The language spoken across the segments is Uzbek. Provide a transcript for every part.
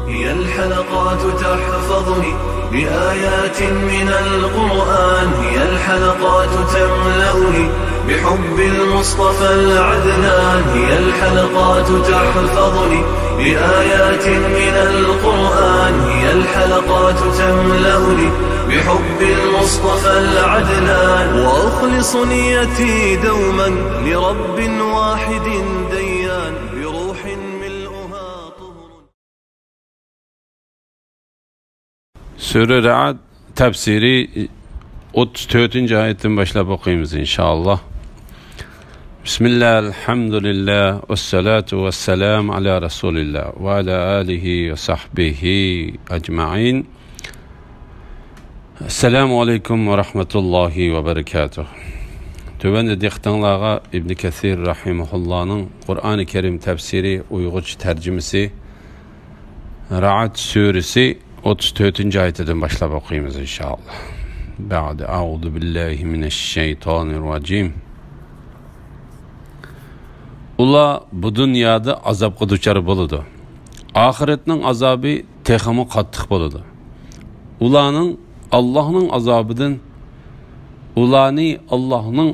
هي الحلقات تحفظني بآيات من القرآن، هي الحلقات تملأني بحب المصطفى العدنان، هي الحلقات تحفظني بآيات من القرآن، هي الحلقات تملأني بحب المصطفى العدنان، وأخلص نيتي دوما لرب واحد ديان بروح ملؤها طهر. Sure Ra'd tefsiri 34. ayetten başlayıp okuyayımız inşallah. Bismillah, elhamdülillah, vessalatu vesselam ala Resulillah ve ala alihi ve sahbihi ecma'in. Esselamu aleyküm ve rahmetullahi ve berekatuh. Tövende diktanlağa İbn Kesir rahimahullah'ın Kur'an-ı Kerim tefsiri Uyguç tercümesi Ra'd suresi 34. ayetten başlayıp okuyayımız inşallah. Ba'de a'udhu billahi mineşşeytanirracim. Ula bu dünyada azapqa duçar boludu. Ahiretning azabi teximi qattiq boludu. Allah'ın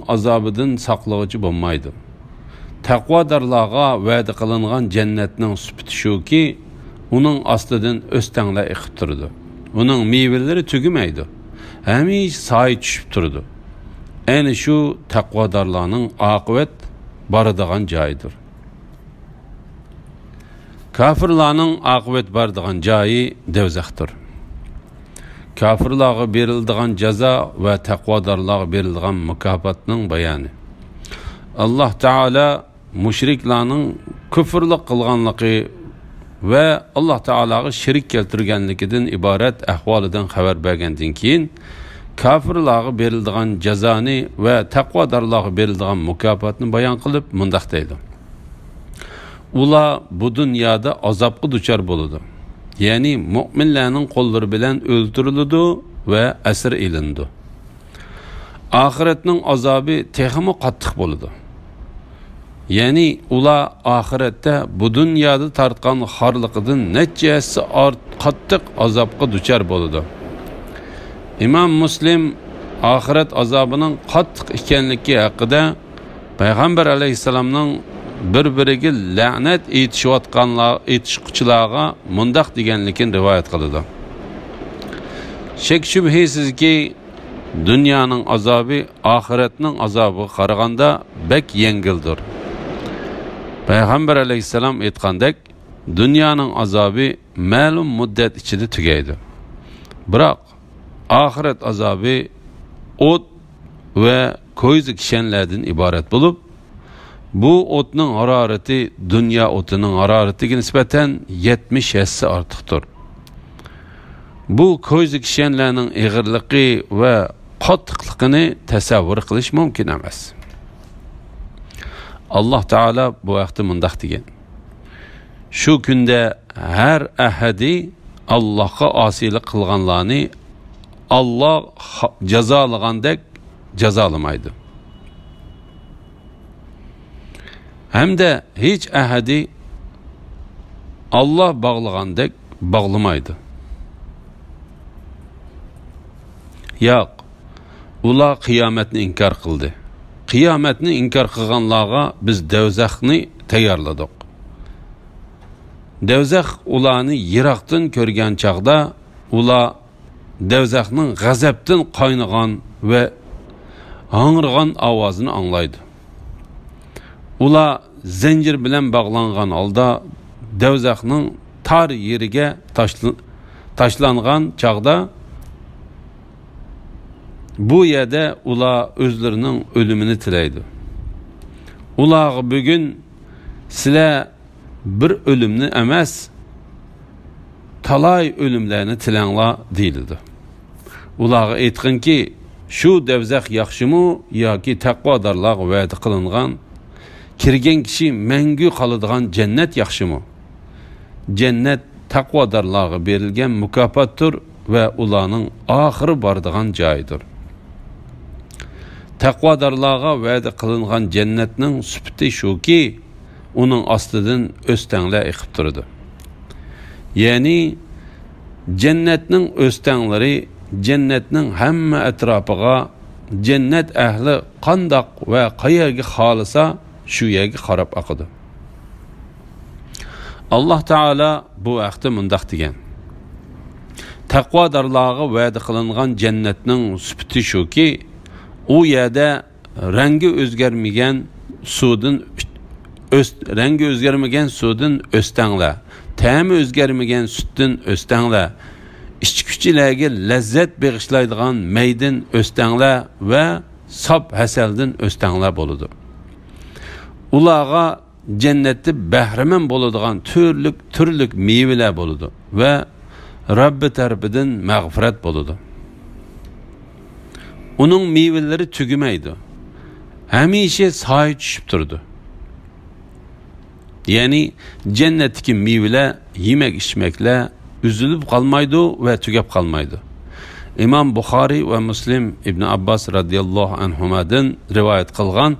azabıdan saqlagıcı bolmaydı. Taqvadarlarga va'da qilingan jannatning sifati shuki, uning ostidan o'stanglar iqib turdi. Uning mevalari tugumaydi. Hamish soy tushib turdi. Ayni shu taqvadarlarning oqibat baradigan joyidir. Kafirlarning oqibat baradigan joyi do'zaxdir. Kafirlarga berildigan jazo va taqvodarlarga berilgan mukofotning bayoni. Alloh taolo mushriklarning kufrlik qilganligi va Alloh taologa shirik keltirganligidan iborat ahvolidan xabar bergandan keyin kafirlarga berildigan jazoni va taqvodarlarga berildigan mukofotni bayon qilib mundaq deydi. Ular bu dunyoda azobga duchor bo'ladi. Yani müminlerin kolları bilen öldürüldü ve esir ilindi. Ahiretinin azabı tehimi qattiq boludu. Yani ula ahirette bu dünyada tartkan harlıqıdın neccesi qattiq azabqa duçar boludu. İmam Müslim ahiret azabının qattiq ekanligi haqida Peygamber aleyhisselamның bir-biriga la'nat aytishquchilarga mundaq deganligini rivoyat qiladi. Shek shubhisizki dunyoning azobi oxiratning azobiga qaraganda bek yengildir. Payg'ambar alayhissalom aytgandek, dunyoning azobi ma'lum muddat ichida tugaydi. Biroq oxirat azobi o't va ko'zik kishanlardan iborat bo'lib, bu o'tning harorati dunyo o'tining haroratiga nisbatan 70 hassa ortiqdir. Bu ko'zi kishanlarning ig'irligi va qattiqligini tasavvur qilish mumkin emas. Alloh taolo bu vaqtda mundaq degan: Shu kunda har ahadi Allohga osiylik qilganlarni Alloh jazolagandek jazolamaydi. Hem de hiç ahadi Allah bağlagandek bağlamaydı. Yo'q, ular qiyomatni inkar qildi. Qiyomatni inkar qilganlarga biz do'zaxni tayyorladik. Do'zax ularni yiroqdan ko'rgan chaqda ular do'zaxning g'azabdan qaynagan va hangirgan ovozini anglaydi. Ular zincir bilen bağlangan halda do'zaxning tar yeriga taşlangan çağda bu yerda ular o'zlarining ölümünü tilaydi. Ular bugün sizlar bir ölümni emas, talay ölümlerini tilanglar deyildi. Ularga aytqinki, shu do'zax yaxshimi yoki taqvodorlar va'da qilingan kirgen kişi mengü kalıdığan cennet yaxşımı? Cennet taqvodorlarga berilgan mukofotdir ve ularning ahiri bardığan joyidir. Taqvodorlarga va'da qilingan cennetning sifati shuki, uning ostidan o'stanglar iqib turdi. ya'ni jannatning o'stanlari jannatning hamma atrofiga jannat ahli qandoq va qayerga xolisa shu yerga qarab oqidi. Alloh taolo bu vaqtda mundaq degan: taqvodorlarga va'da qilingan jannatning sifati shuki, u yerda rangi o'zgarmagan suvdan o'stanglar, ta'mi o'zgarmagan sutdan o'stanglar, ichkichilarga lazzat bag'ishlaydigan maydan o'stanglar va sop hasaldan o'stanglar bo'ladi. Ularga jannatda bahramand bo'ladigan turli mevalar bo'ladi va Rabbi tarafidan mag'firat bo'ladi. Uning mevalari tugamaydi. Hamisha soy tushib turdi. Ya'ni jannatdagi mevalar, yemak-ichmaklar üzülüp qalmaydi va tugab qalmaydi. İmam Buxoriy va Muslim Ibn Abbas radhiyallohu anhumadan rivoyat qilgan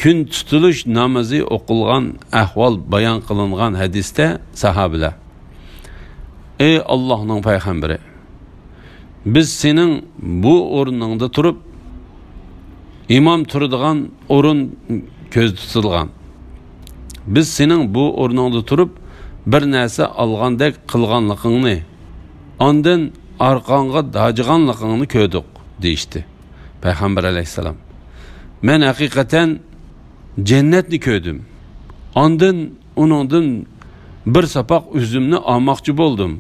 kun tutilish namozi o'qilgan ahvol bayon qilingan hadisda sahabilar: "Ey Allohning payg'ambari, biz sening bu o'rningda turib, imom turadigan o'rin ko'z tutilgan. Biz sening bu o'rningda turib bir narsa algandek qilganligingni, ondan arqonga dajiganligingni ko'rdik" deyishdi. Payg'ambar alayhisalom: "Men haqiqatan jannatni ko'rdim. Ondan uningdan bir sapoq üzümni olmoqchi bo'ldim.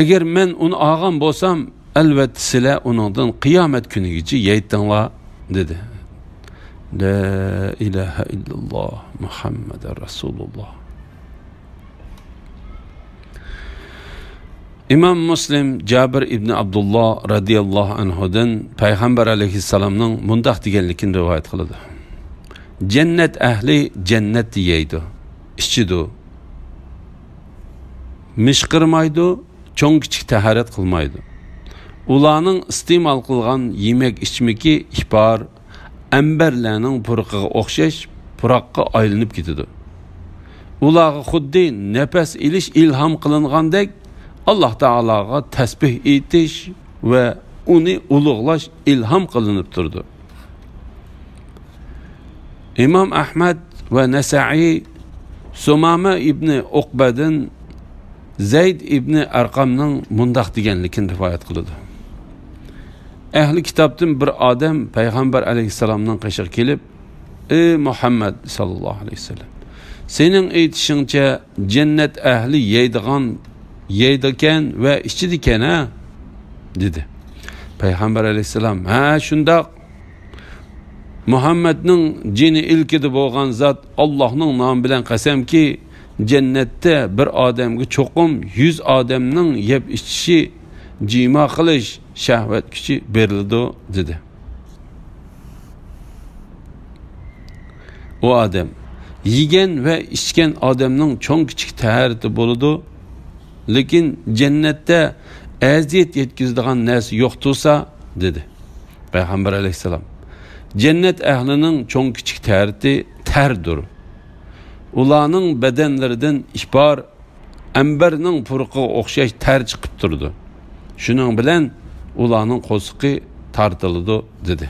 Agar men uni olgan bo'lsam, albatta sizlar uningdan qiyomat kunigacha yeytinglar" dedi. La ilaha illalloh Muhammad Rasululloh. İmam Muslim Jabir ibn Abdullah radhiyallohu anhudan Payg'ambar alayhissalomning mundaq deganligini rivoyat qiladi: "Jannat ahli jannat yeydi, ichidi, mishqirmaydi, cho'ng kichik tahorat qilmaydi. Ularning iste'mol qilgan yemak-ichmaki ihbor ambarlarning purqiga o'xshash puroqqa aylanib ketadi. Ularga xuddi nafas ilish ilhom qilingandek Allah Taalaga tasbih etish va uni ulug'lash ilhom qilinib turdi." İmam Ahmad va Nasa'i Sumama ibn Uqbadan Zayd ibn Arqamning mundaq deganligini rivoyat qiladi: "Ahli kitobdan bir odam Payg'ambar alayhisalomning qishiga kelib: "Ey Muhammad sallallohu alayhi vasallam, sening aytishingcha jannat ahli yeydigan va ichidikan ha?" dedi. Payg'ambar alayhisalom: "Ha, shundoq. Muhammadning jini ilkida bo'lgan zot Allohning nomi bilan qasamki, jannatda bir odamga cho'qim 100 odamning yeb ichishi, jima qilish shahvat kuchi beriladi" dedi. O odam yegan va ichgan odamning cho'ng kichik tahorati bo'ladi, lekin jannatda aziyat yetkazadigan narsa yo'q tursa dedi. Payg'ambar alayhisalom: "Jannat ahlining cho'ng kichik tahorati tardir. Ularning badanlaridan ihbor ambarning purqiga o'xshash tar chiqib turdi. Shuning bilan ularning qo'siqi tortiladi" dedi.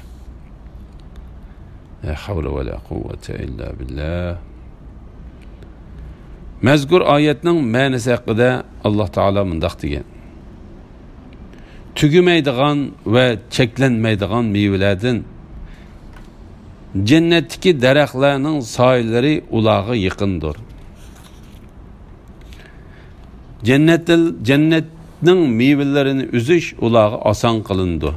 La havla va la quvvata illa billah. Mazkur oyatning ma'nosi haqida Alloh taolo mundaq degan: "Tugumaydigan va cheklanmaydigan mevalardan jannatdagi daraxtlarning soyalari ularga yaqindir. Jannatning mevalarini uzish ularga oson qilindi.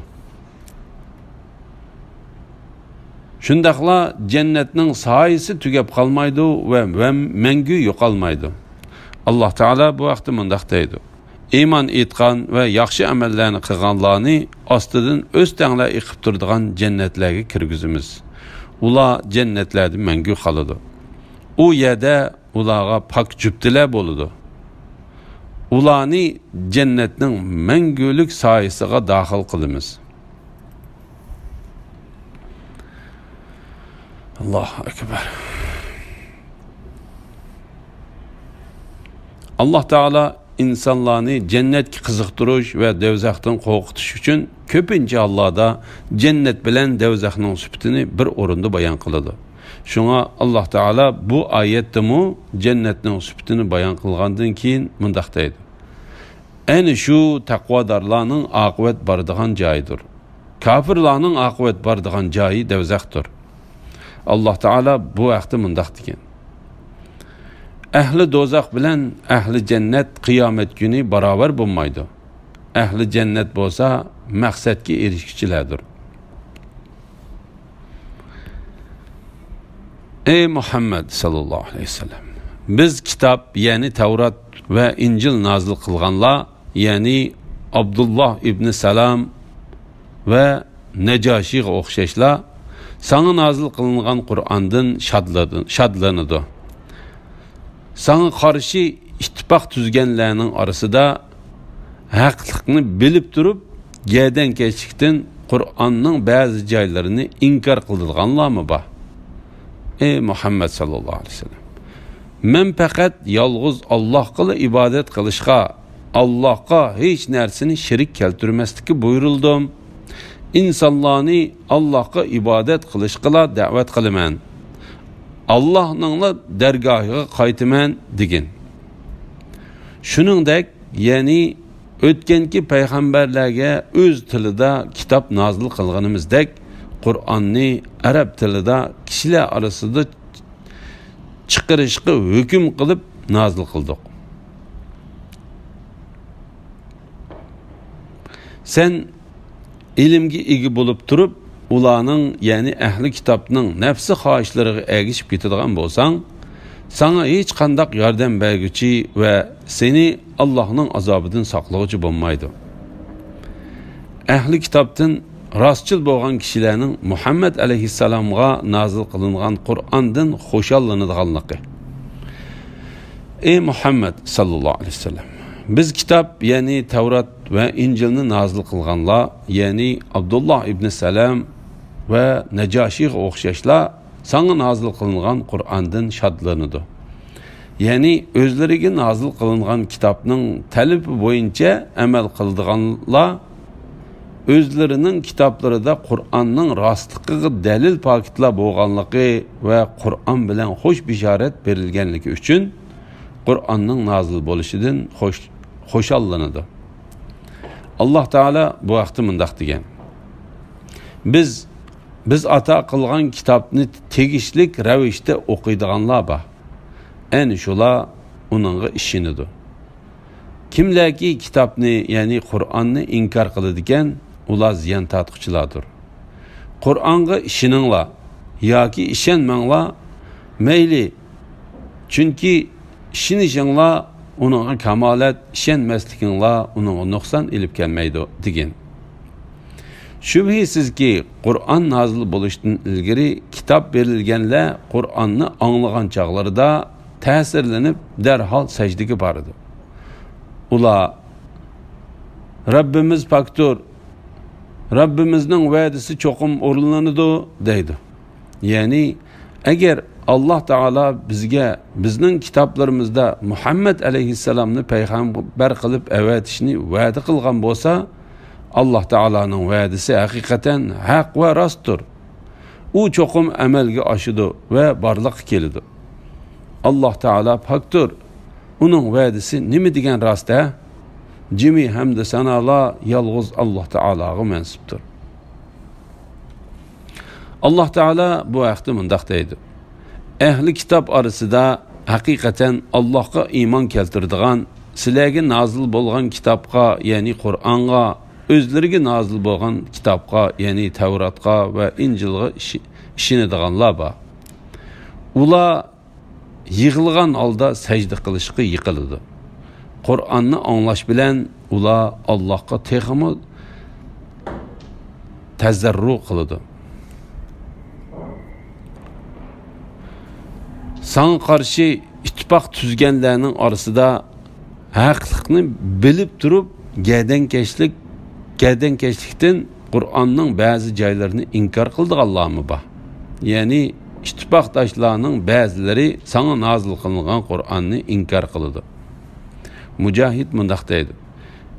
Shundaqla jannatning soyasi tugab qolmaydi va mangu yo'qolmaydi." Alloh taolo bu vaqtda mundaq deydi: "Iymon etgan va yaxshi amallarni qilganlarni ostidan o'z tanglar iqib turadigan jannatlarga kirgizamiz. Ular jannatlarda mangu qoladi. U yerda ularga pok juftilar bo'ladi. Ularni jannatning mangulik soyasiga daxil qilamiz." Allohu akbar. Allah Taala insonlarni jannatga qiziqtirish va do'zaxdan qo'rqitish uchun ko'pincha Allohda jannat bilan do'zaxning sifatini bir o'rinda bayon qiladi. Shunga Alloh Taala bu oyatdami jannatning sifatini bayon qilgandan keyin mundaq deydi: "Ana shu taqvodorlarning oqibat boradigan joyidir. Kofirlarning oqibat boradigan joyi do'zaxdir." Alloh Taala bu vaqtda mundaq degan: Ahli do'zax bilan ahli jannat qiyomat kuni barobar bo'lmaydi. Ahli jannat bo'lsa maqsadga erishuvchilardir. Ey Muhammad sallallohu alayhi vasallam, biz kitob, ya'ni Tavrat va Injil nozil qilganlar, ya'ni Abdullah ibn Salam va Najoshiga o'xshashlar sana nozil qilingan Qur'ondan shadlanadi. Sana qarshi ittifoq tuzganlarning orasida haqliqni bilib turib, gaydankashlikdan Qur'onning ba'zi joylarini inkor qilganlarmi bor? Ey Muhammad sallallohu alayhi vasallam, men faqat yolg'iz Allohga ibodat qilishga, Allohga hech narsani shirik keltirmaslikka buyurildim. İnsanlarni Allohga ibodat qilishga da'vat qilaman. Allohning dargohiga qaytaman degan. Shuningdek, ya'ni o'tganki payg'ambarlarga o'z tilida kitob nozil qilganimizdek, Qur'onni arab tilida kishilar orasida chiqarishga hukm qilib nozil qildik. Sen ilmga ega bo'lib turib, ularning, ya'ni ahli kitobning nafsi xohishlariga ergishib ketadigan bo'lsang, sana hech qanday yordam berguchi va seni Allohning azobidan saqlovchi bo'lmaydi. Ahli kitobdan rostchil bo'lgan kishilarning Muhammad alayhissalomga nozil qilingan Qur'ondan xo'shallanadiganligi. Ey Muhammad sallallohu alayhi vasallam, biz kitob, ya'ni Tavrat va Injilni nozil qilganlar, ya'ni Abdullah ibn Salam va Najoshiga o'xshashlar sana nozil qilingan Qur'ondan shadlanadi. Ya'ni o'zlariga nozil qilingan kitobning talabi bo'yicha amal qiladiganlar o'zlarining kitoblarida Qur'onning rostligiga dalil paketlar bo'lganligi va Qur'on bilan xo'sh bishorat berilganligi uchun Qur'onning nozil bo'lishidan xo'shallanadi. Alloh Taala bu vaqtda mundaq degan: Biz ato qilgan kitobni tegishlik ravishda o'qiydiganlar bor. Ana shular uningga ishonadi. Kimlarki kitobni, ya'ni Qur'onni inkor qiladigan, ular ziyon tortquchilardir. Qur'onga ishoninglar yoki ishonmanglar, mayli. Chunki ishonishinglar uningga kamolat, ishonmasliginglar uningga nuqson ilib kelmaydi degan. Shubhisizki, Qur'on nozil bo'lishdan ilgari kitob berilganlar Qur'onni anglagan chog'larida ta'sirlanib darhol sajdaga boradi. Ular Rabbimiz paktur, Rabbimizning va'dasi cho'qim o'rinlanadi deydi. Ya'ni agar Alloh Taala bizga bizning kitoblarimizda Muhammad alayhissalomni payg'ambar qilib avatishni va'da qilgan bo'lsa, Alloh Taolaning va'dasi haqiqatan haq va rostdir. U cho'qim amalga oshadi va borliq keladi. Alloh Taala paktur. Uning va'dasi nima degan rost-a? Jimi hamda sanolar yolg'iz Alloh Taolaga mansubdir. Alloh Taala bu vaqtda mundaq deydi: Ahli kitob orasida haqiqatan Allohga iymon keltiradigan, sizlarga nozil bo'lgan kitobga, ya'ni Qur'onga, o'zlariga nozil bo'lgan kitobga, ya'ni Tavratga va Injilga ishonadiganlar bor. Ular yig'ilgan holda sajda qilishga yiqiladi. Qur'onni anglash bilan ular Allohga texmo tazarru qiladi. Sana qarshi ittifoq tuzganlarning orasida haqliqni bilib turib, gaydankashlikdan Qur'onning ba'zi joylarini inkor qildiganlarmi bor? Ya'ni ittifoqdoshlarning ba'zilari sana nozil qilingan Qur'onni inkor qiladi. Mücahid mundaq deydi.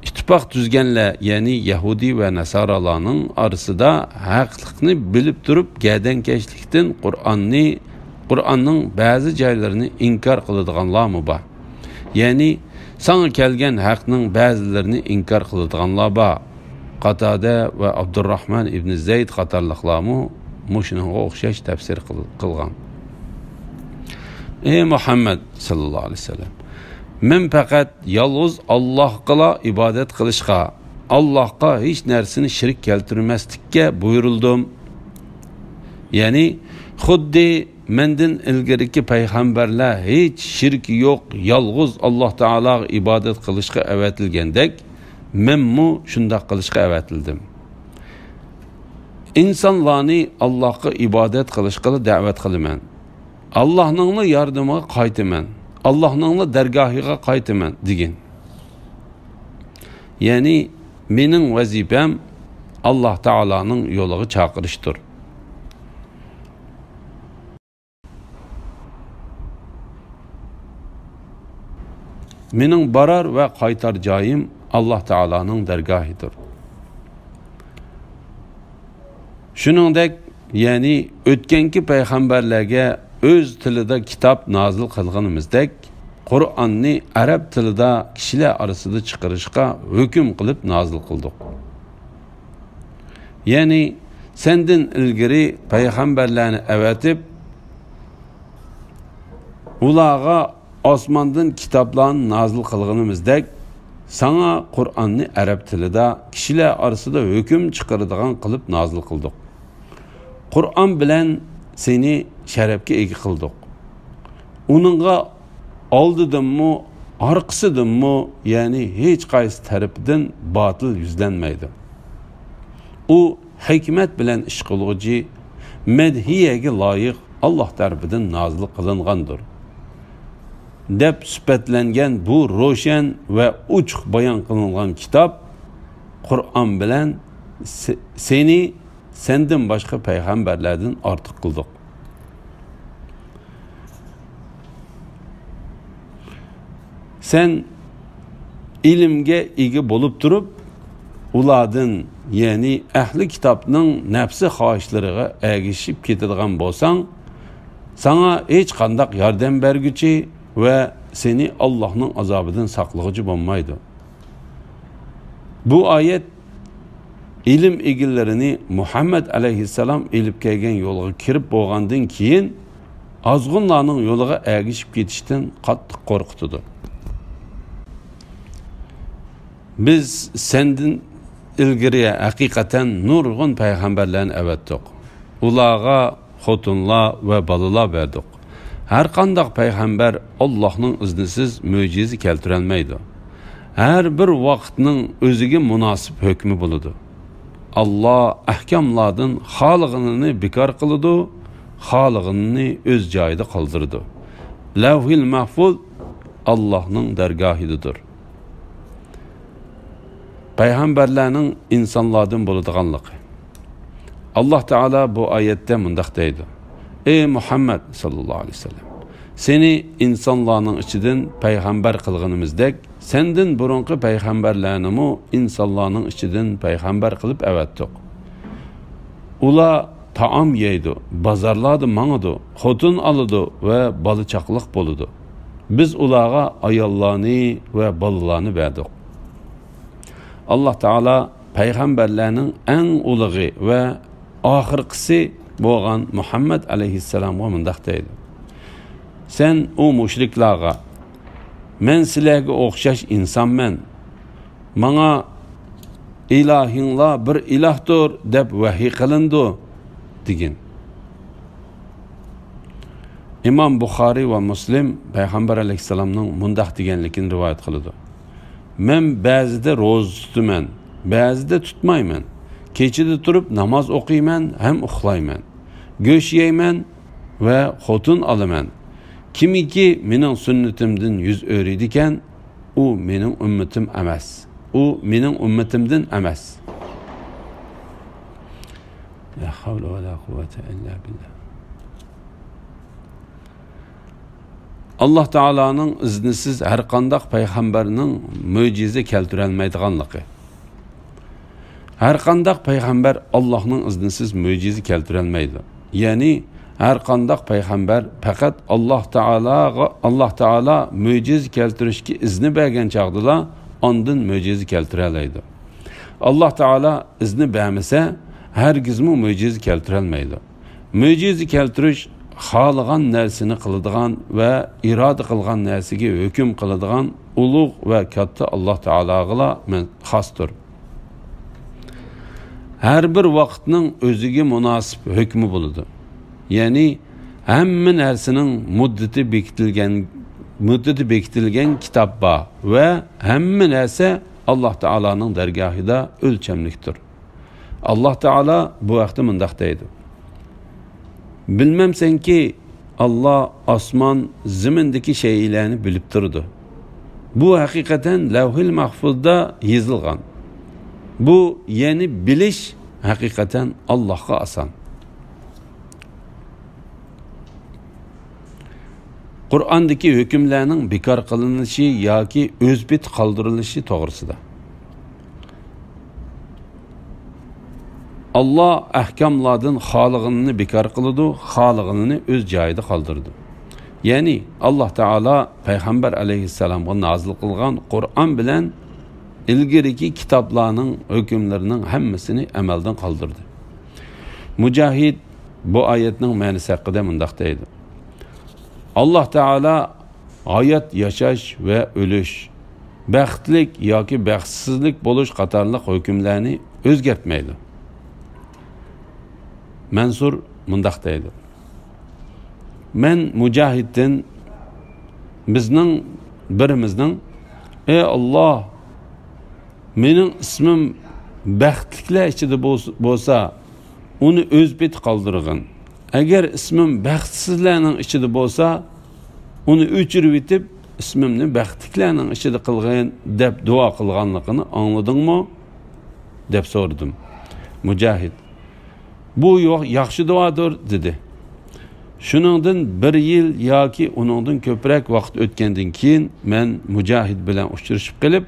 İttifaq tuzganlar, ya'ni Yahudi va Nasoralarning orasida haqliqni bilib turib, gadankeşlikdan Qur'onning ba'zi joylarini inkor qiladiganlarmi bor? Ya'ni sana kelgan haqning ba'zilarini inkor qiladiganlar bor. Qatada va Abdurrahman ibn Zayd qatorliqlarmi mushunga o'xshash tafsir qilgan. Ey Muhammad sallallohu alayhi vasallam, men faqat yolg'iz Allohga ibodat qilishga, Allohga hech narsani shirk keltirmaslikka buyurildim. Ya'ni xuddi mendan ilgariki payg'ambarlar hech shirk yo'q, yolg'iz Alloh taologa ibodat qilishga avatilgandek, menmu shunday qilishga avatildim. İnsanlarni Allohga ibodat qilishga da'vat qilaman. Allohning yordamiga qaytaman. Allohning dargohiga qaytaman degan. Ya'ni mening vazifam Alloh taoloning yo'liga chaqirishdir. Mening barar va qaytar joyim Alloh taoloning dargohidir. Shuningdek, ya'ni o'tganki payg'ambarlarga o'z tilida kitob nozil qilganimizdek, Qur'onni arab tilida kishilar orasida chiqarishga hukm qilib nozil qildik. Ya'ni sendan ilgari payg'ambarlarni avatib, ularga osmondan kitoblarni nozil qilganimizdek, sana Qur'onni arab tilida kishilar orasida hukm chiqaradigan qilib nozil qildik. Qur'on bilan seni sharafga ega qildik. Uningga oldidanmi, orqasidanmi, ya'ni hech qaysi tarafidan botil yuzlanmaydi. U hikmat bilan ish qiluvchi, madhiyaga loyiq Alloh tarafidan nozil qilingandir. Deb sifatlangan bu ro'shan va ochiq bayon qilingan kitob Qur'on bilan seni sendan boshqa payg'ambarlardan ortiq qildik. Sen ilmga ega bo'lib turib, ulardan, ya'ni ahli kitobning nafsi xohishlariga ergishib ketadigan bo'lsang, sana hech qanday yordam berguchi ve seni Allah'ın azabından saqlıqçı bo'lmaydi. Bu ayet ilim egillerini Muhammed aleyhisselam ilip kelgan yo'lga kirib bo'lgandan keyin azg'unlarning yo'liga ergishib ketishdan qattiq qo'rqitdi. Biz senden ilgari haqiqatan nurg'un payg'ambarlarni avatdik. Ularga xotinlar ve balalar berdik. Her qandaq payg'ambar Allohning iznisiz mo'jiza keltirolmaydi. Her bir vaqtning o'ziga munosib hukmi bo'ladi. Allah ahkamlardan xolig'ini bekor qiladi, xolig'ini o'z joyida qoldirdi. Lavhil mahfuz Allohning dargohidadir. Payg'ambarlarning insonlardan bo'ladiganligi. Alloh taolo bu oyatda mundaq deydi: Ey Muhammed sallallahu aleyhi ve sellem, seni insanların içinden peygamber kılgınımızdek, senden burunki peygamberlerinimu insanların içinden peygamber kılıp evettik. Ula taam yeydi, bazarladı manıdı, xotun alıdı ve balıçaklık boludu. Biz ulağa ayallarını ve balılarını verdik. Allah Teala peygamberlerinin en uluğu ve ahirkisi bo'lgan Muhammed aleyhisselamga mundaq deydi: Sen o müşriklarga, men sizlarga o'xshash insonman, manga ilahinglar bir ilahdir deb vahiy qilindi degan. İmam Buxoriy va Muslim payg'ambar aleyhisselamning mundaq deganligini rivoyat qiladi: Men ba'zida ro'za tutaman, ba'zida tutmayman. Kechida turib namoz o'qiyman ham uxlayman. Go'sht yeyman va xotin olaman. Kimiki mening sunnatimdan yuz o'riydigan, u mening ummatim emas. U mening ummatimdan emas. La havla va la quvvata illa billah. Allah Taala'nın iznisiz her qandaq payg'ambarning mo'jiza keltirolmaydiganligi. Her qandaq payg'ambar Allohning iznisiz mo'jiza keltirolmaydi. Ya'ni her qandaq payg'ambar faqat Allah Taala mo'jiza keltirishga izni bergan chaqdala ondan mo'jiza keltira oladi. Allah Taala izni bermasa hergizmi mo'jiza keltirolmaydi. Mo'jiza keltirish xohlagan narsani qiladigan va iroda qilgan narsaga hukm qiladigan ulug' va katta Alloh taologa xosdir. Har bir vaqtning o'ziga munosib hukmi bo'ladi. Ya'ni hamma narsaning muddati bekitilgan kitob bor va hamma narsa Alloh taoloning dargohida o'lchamlikdir. Alloh taolo bu vaqtda mundaq deydi: Bilmemsenki Allah osmon zimindeki şeylerini bilip durdu. Bu hakikaten Levh-i Mahfuz'da yazılgan. Bu yeni biliş hakikaten Allah'a asan. Kur'an'daki hükümlerinin bekar kılınışı yoki özbit kaldırılışı doğrusida. Allah ahkamlardan xalıqını bekar qılıdı, xalıqını öz joyida qoldirdi. Ya'ni Allah Taala Peygamber aleyhisselamga nazil qilgan Qur'on bilan ilgiriki kitoblarning hukmlarining hammasini amaldan qoldirdi. Mujahid bu oyatning ma'nosi haqida mundaq deydi: Allah Taala hayot yashash va o'lish, baxtlik yoki baxtsizlik bo'lish qatorliq hukmlarni o'zgartmaydi. Mansur mundaq deydi: Men Mujahiddan bizning birimizning ey Allah, mening ismim baxtliklar ichida bo'lsa, uni o'zbit qoldirgin. Agar ismim baxtsizlarning ichida bo'lsa, uni o'chirib etib, ismimni baxtliklarning ichida qilgin deb duo qilganligini angladingmi? deb so'radim. Mujahid: Bu yaxshi duodir dedi. Shuningdan bir yil yoki uningdan ko'proq vaqt o'tgandan keyin men Mujahid bilan uchrashib qilib,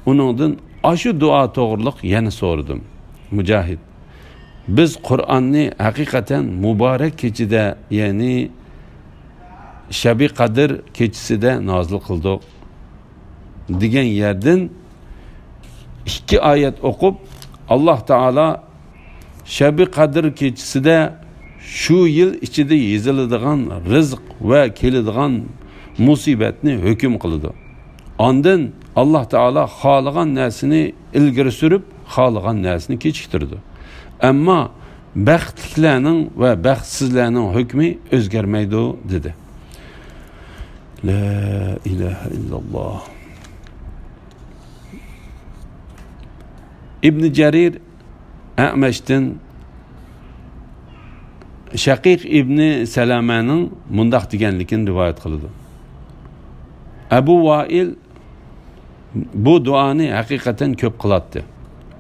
uningdan ashu duo to'g'riliq yana so'radim. Mujahid: Biz Qur'onni haqiqatan muborak kechida, ya'ni Shabi Qadr kechisida nozil qildik degan yerdan 2 oyat o'qib, Alloh taolo Shabi Qadr kechisida shu yil ichida yeziladigan rizq va keladigan musibatni hukm qildi. Ondan Alloh taolo xohlagan narsani ilgari surib, xohlagan narsani kechiktirdi. Ammo baxtliklarning va baxtsizlarning hukmi o'zgarmaydi dedi. La ilaha illalloh. İbn Jarir A'mashdan Shaqiq ibn Salamaning mundaq deganligini rivoyat qildi. Abu Vail bu duoni haqiqatan ko'p qilatdi.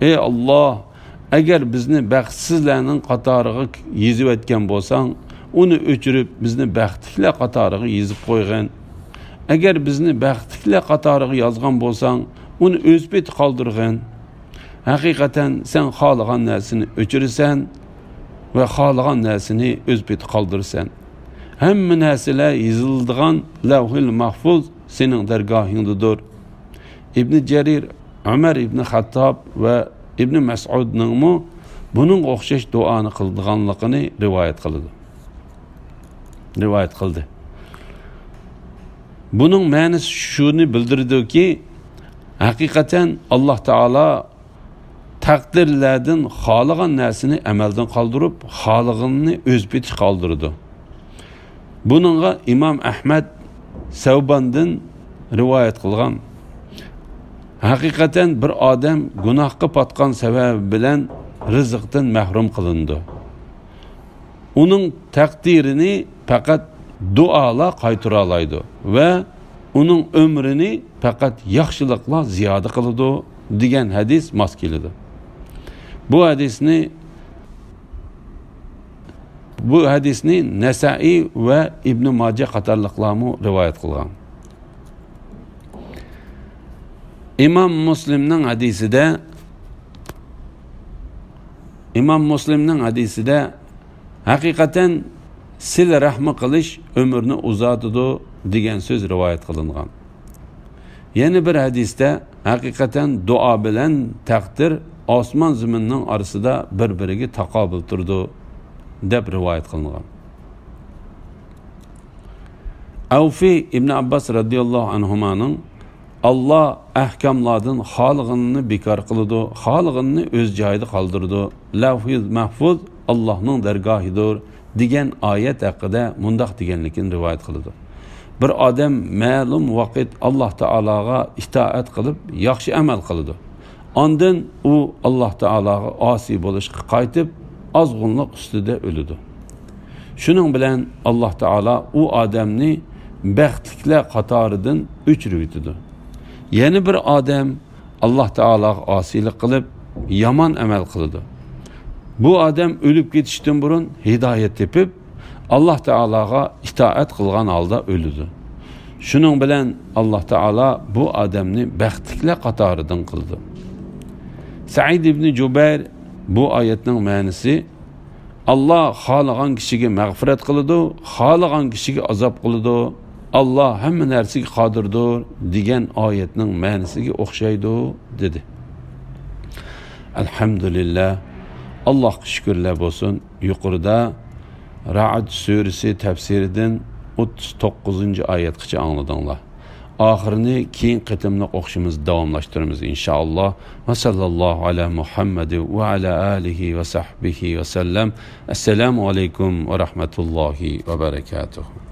Ey Allah, agar bizni baxtsizlarning qatoriga yezib o'tgan bo'lsang, uni o'chirib bizni baxtliklar qatoriga yezib qo'ygan. Agar bizni baxtliklar qatoriga yozgan bo'lsang, uni o'zbit qoldirgan. Haqiqatan sen xohlagan narsani o'chirasan ve xohlagan narsani o'zbit qoldirsan. Hamma narsalar yoziladigan Levh-i Mahfuz sening dargohingdadir. İbn Jarir Umar ibn Xattob ve İbn Mas'udning buning o'xshash duoni qilganligini rivoyat qildi. Buning ma'nosi shuni bildirdiki, haqiqatan Alloh taolo takdirlerden xalıqan narsini amaldan qoldirib, xalıqını o'zbit qoldirdi. Bununla İmam Ahmad Savbandan rivoyat qilgan. Haqiqatan bir odam gunohga patgan sababi bilan rizqdan mahrum qilindi. Uning taqdirini faqat duolar qaytara oladi va uning ömrini faqat yaxshiliklar ziyoda qiladi degan hadis mos keladi. Bu hadisni Bu hadisni Nasai va Ibn Majah qatorliqlarmi rivoyat qilgan. Imom Muslimning hadisida haqiqatan sil rahmi qilish umrni uzatadi degan so'z rivoyat qilingan. Yana bir hadisda haqiqatan duo bilan taqdir osmon zaminning orasida bir-biriga taqobil turdi deb rivoyat qilingan. Avfi ibn Abbas radhiyallohu anhumaning Allah ahkamlardan xalqini bekor qiladi, xalqini o'z joyida qoldirdi. Lavhul mahfuz Allohning dargohidir degan oyat haqida mundaq deganligini rivoyat qiladi. Bir odam ma'lum vaqt Alloh taologa itoat qilib, yaxshi amal qiladi. Ondan u Alloh taologa osi bo'lishga qaytib, ozg'unlik ustida o'ladi. Shuning bilan Alloh taolo u odamni baxtliklar qatoridan o'chiribdi. Yana bir odam Alloh taologa osiylik qilib, yomon amal qiladi. Bu odam o'lib ketishdan burun hidoyat tepib, Alloh taologa itoat qilgan holda o'ladi. Shuning bilan Alloh taolo bu odamni baxtliklar qatoridan qildi. Said ibn Jubayr bu oyatning ma'nosi Allah xohlagan kishiga mag'firat qiladi, xohlagan kishiga azob qiladi. Allah hamma narsaga qodirdir degan oyatning ma'nosiga o'xshaydi dedi. Alhamdulillah. Allohga shukrlar bo'lsin. Yuqorida Ra'd surasi tafsiridan 39-oyatgacha angladinglar. Oxirini keyin qitimni o'qishimiz davomlashtiramiz inshaalloh. Va sallallohu ala Muhammad va ala alihi va sahbihi va sallam. Assalomu alaykum va rahmatullohi va barakatuh.